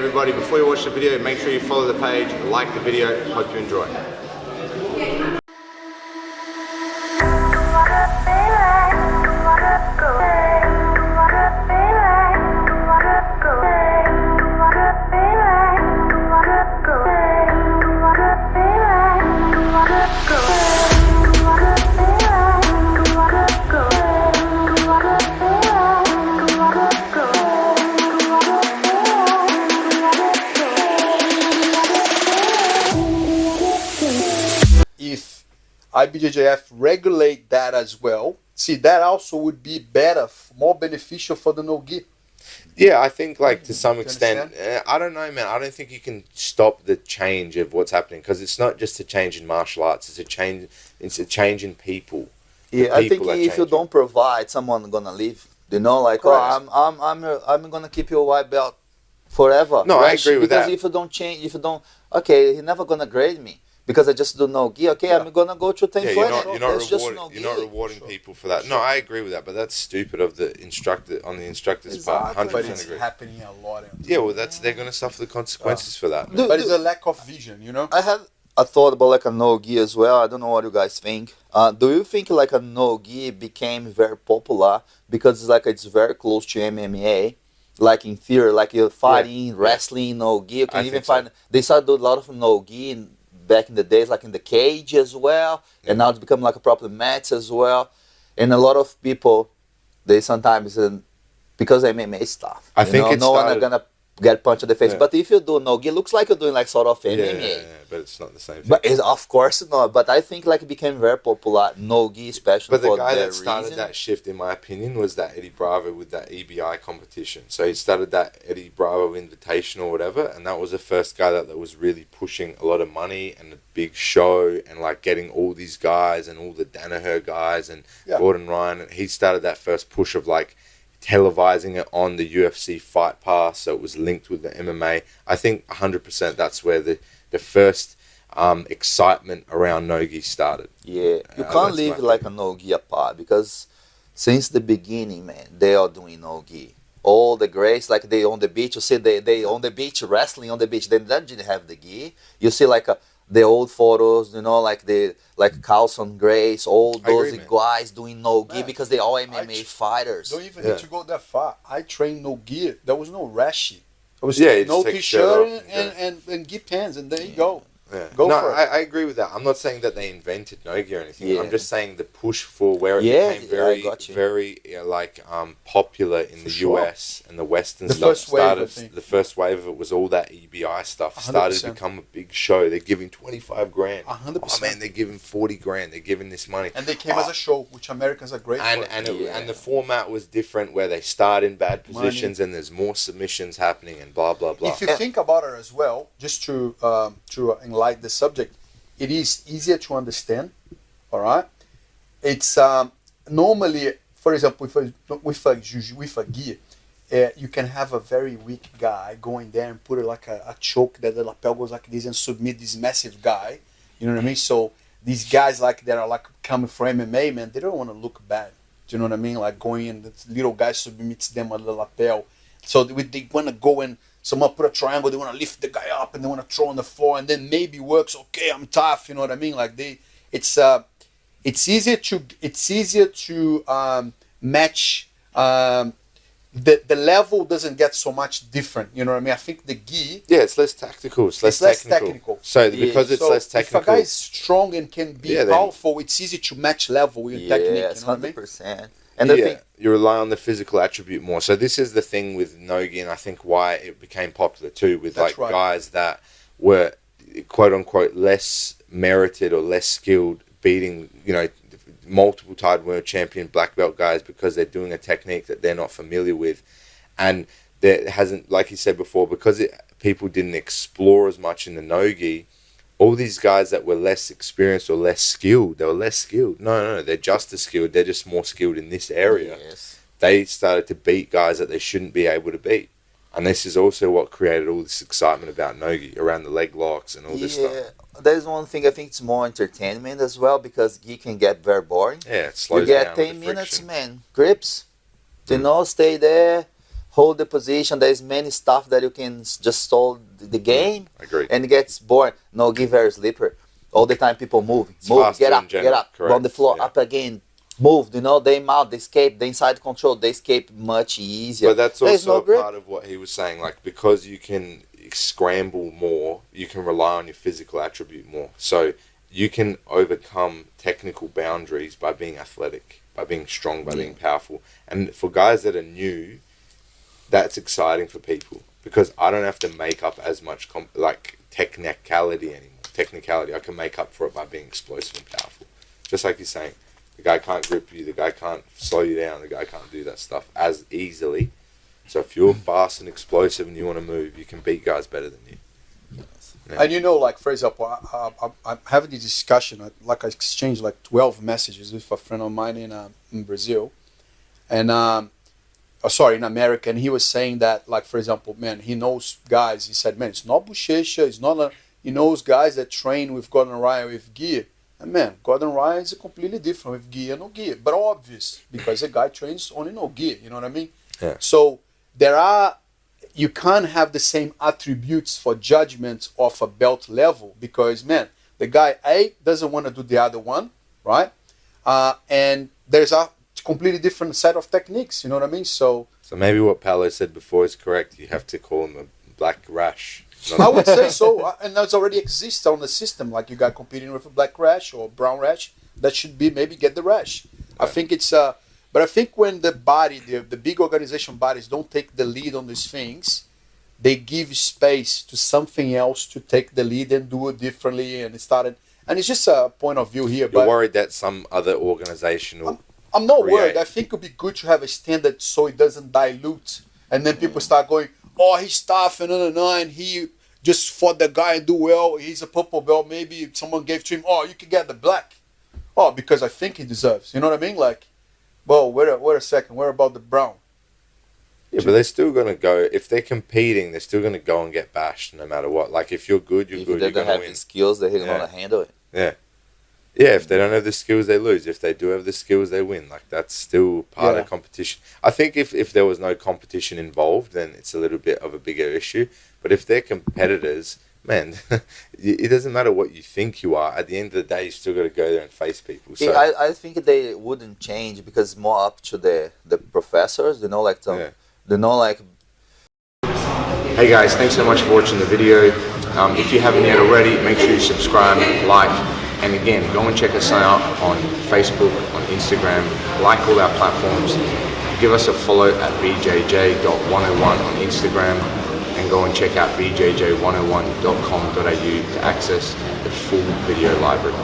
everybody, before you watch the video, make sure you follow the page, like the video, hope you enjoy. If IBJJF regulate that as well, see, that also would be better, more beneficial for the Nogi. Yeah, I think like to some You extent, I don't know, man. I don't think you can stop the change of what's happening because it's not just a change in martial arts. It's a change. It's a change in people. Yeah, I think if you don't provide, someone gonna leave. You know, like, Correct. I'm gonna keep your white belt forever. No, I agree with that. Because if you don't change, if you don't, okay, he's never gonna grade me because I just do no gi. Okay, Yeah. I'm gonna go to 10 Yeah, you're not rewarding So, people for that. No, I agree with that, but that's stupid of the instructor on the instructor's part. But 100% it's agree. happening a lot. Yeah, well, they're gonna suffer the consequences for that. Dude, But it's a lack of vision, you know? I had a thought about like a no-gi as well. I don't know what you guys think. Do you think like a no-gi became very popular because it's very close to MMA? Like in theory, like you're fighting, wrestling, no-gi. You can I even think so. find, they started doing a lot of no-gi back in the days, like in the cage as well. And now it's become like a proper match as well. And a lot of people, they sometimes, because MMA stuff, I think it no one started- are gonna get punched in the face. Yeah. But if you do no-gi, it looks like you're doing like sort of Yeah, MMA. but it's not the same thing. But it's, of course not. But I think like it became very popular, no-gi, especially But the for guy that that started reason. that shift, in my opinion, was that Eddie Bravo with that EBI competition. So he started that Eddie Bravo Invitation or whatever, and that was the first guy that was really pushing a lot of money and a big show and like getting all these guys and all the Danaher guys and Yeah. Gordon Ryan. And he started that first push of like televising it on the UFC Fight Pass, so it was linked with the MMA. I think 100% that's where the first excitement around Nogi started. Yeah, you that's can't my leave like a no-gi apart because since the beginning, man, they are doing no-gi. All the greats, like they on the beach, you see they on the beach, wrestling on the beach, they didn't have the gi. You see like the old photos, you know, like Carlson Grace, all I agree, those man. guys doing no-gi Man, because they all MMA fighters. Don't even Yeah. need to go that far. I trained no gear. There was no rashi. It was Yeah, you no just take a t-shirt shirt off and gi pants, and there you go. Yeah. Go no, for it. I agree with that. I'm not saying that they invented Nogi or anything. Yeah. I'm just saying the push for where it Yeah, became yeah, I got you. very popular in the sure. US and the Western The stuff. first wave, I started, think. the first wave of it was all that EBI stuff. 100%. Started to become a big show. They're giving 25 grand. 100%. Oh man, they're giving 40 grand. They're giving this money. And they came as a show, which Americans are great And for. and the format was different, where they start in bad positions and there's more submissions happening and blah blah blah. If you think about it as well, just to enlighten the subject, it is easier to understand. All right, it's normally, for example, with a gear, you can have a very weak guy going there and put it like a choke that the lapel goes like this and submit this massive guy. You know what I mean? So these guys like that are like coming from MMA, man, they don't want to look bad. Do you know what I mean? Like going and this little guy submits them on the lapel. So they want to go and someone put a triangle, they want to lift the guy up and they want to throw on the floor and then maybe works. Okay, I'm tough. You know what I mean? Like it's easier to match. The level doesn't get so much different. You know what I mean? I think the gi. Yeah, it's less tactical. It's less technical. So because it's So less technical. If a guy is strong and can be Yeah, then- powerful, it's easy to match level with technique. You Yes, know what I mean? 100%. And the thing, you rely on the physical attribute more. So this is the thing with Nogi, and I think why it became popular too, with That's like right. guys that were quote unquote less merited or less skilled, beating multiple time world champion black belt guys because they're doing a technique that they're not familiar with, and there hasn't, like you said before, because people didn't explore as much in the Nogi. All these guys that were less experienced or less skilled, they were less skilled. No, they're just as skilled. They're just more skilled in this area. yes. They started to beat guys that they shouldn't be able to beat. And this is also what created all this excitement about Nogi, around the leg locks and all this stuff. There's one thing I think it's more entertainment as well because gi can get very boring. Yeah, it slows You get down 10 with the minutes, friction. man. Grips. You know, stay there. hold the position. There's many stuff that you can just stall the game. Agreed. And it gets boring. Nogi very slipper. All the time people move, faster get in up, general, correct, on the floor, yeah. up again, move. You know, they mount, they escape, the inside control, they escape much easier. But that's There's also no grip. part of what he was saying, like, because you can scramble more, you can rely on your physical attribute more. So you can overcome technical boundaries by being athletic, by being strong, by being powerful. And for guys that are new, that's exciting for people, because I don't have to make up as much technicality anymore. I can make up for it by being explosive and powerful. Just like you're saying, the guy can't grip you, the guy can't slow you down, the guy can't do that stuff as easily. So if you're fast and explosive and you want to move, you can beat guys better than you. Yeah. And you know, like, for example, I'm having this discussion, I exchanged like 12 messages with a friend of mine in Brazil, and in America, and he was saying that, like, for example, man, he knows guys, he said, man, it's not Bochecha, it's not he knows guys that train with Gordon Ryan with gear. And man, Gordon Ryan is completely different with gear and no gear. But obvious, because the guy trains only no gear, you know what I mean? Yeah. So you can't have the same attributes for judgment of a belt level, because, man, the guy A doesn't want to do the other one, right? And there's a completely different set of techniques, you know what I mean? So maybe what Paolo said before is correct. You have to call him a black rash. I would say so, and that's already exists on the system. Like, you got competing with a black rash or a brown rash, that should be maybe get the rash. I think it's but I think when the big organization bodies don't take the lead on these things, they give space to something else to take the lead and do it differently, and it's just a point of view here. You're worried that some other organization will I'm not create. worried. I think it would be good to have a standard so it doesn't dilute, and then people start going, oh, he's tough and he just fought the guy and do well. He's a purple belt. Maybe someone gave to him, oh, you can get the black. Oh, because I think he deserves. You know what I mean? Like, well, wait a second. Where about the brown? Yeah, but they're still going to go, if they're competing, they're still going to go and get bashed no matter what. Like, if you're good, you're If good, they you're don't going to have win. the skills, they're going to handle it. Yeah. Yeah, if they don't have the skills, they lose. If they do have the skills, they win. Like, that's still part of competition. I think if there was no competition involved, then it's a little bit of a bigger issue. But if they're competitors, man, it doesn't matter what you think you are. At the end of the day, you still got to go there and face people. So I think they wouldn't change, because it's more up to the professors, you know, like Hey guys, thanks so much for watching the video. If you haven't yet already, make sure you subscribe, like, and again, go and check us out on Facebook, on Instagram, like all our platforms. Give us a follow at bjj.101 on Instagram, and go and check out bjj101.com.au to access the full video library.